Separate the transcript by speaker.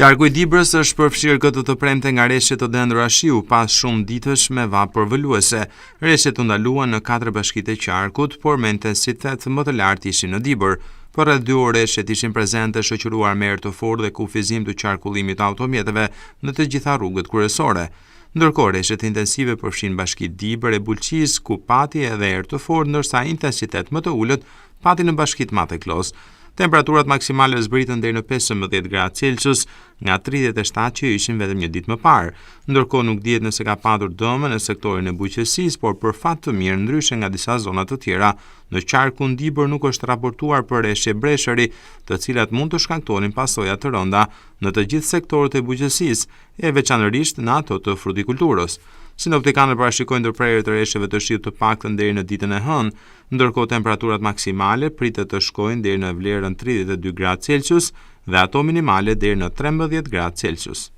Speaker 1: Qarku i Dibrës është përfshirë këtë të premte nga reshje të dhëndura shiu pas shumë ditësh me vapër vëluese. Reshjet u ndaluan në 4 bashkitë e qarkut, por me intensitet më të lartë ishin në Dibër. Për rreth 2 orë reshjet ishin prezente shoqëruar me erë të fortë dhe kufizim të qarkullimit të automjeteve në të gjitha rrugët kryesore. Ndërkohë reshjet intensive përfshin bashkitë Dibër e Bulqis, ku pati edhe erë të fortë, ndërsa intensitet më të ulët pati në bashkitë Mate Klos. Temperaturat maksimale zbritën deri në 15 gradë Celsius nga 37 që ishin vetëm një ditë më parë. Ndërkohë nuk dihet nëse ka patur dëme në sektorin e bujqësisë, por për fat të mirë, ndryshe nga disa zona të tjera, në qarkun Dibër nuk është raportuar për reshje breshëri, të cilat mund të shkaktonin pasoja të rënda në të gjithë sektorët e bujqësisë, e veçanërisht në ato të frutikulturës. Sinoptikanët parashikojnë ndërprerje të reshjeve të shiut të paktën deri në ditën e hënë, ndërkohë temperaturat maksimale pritet të shkojnë deri në vlerën 32 gradë Celsius dhe ato minimale deri në 13 gradë Celsius.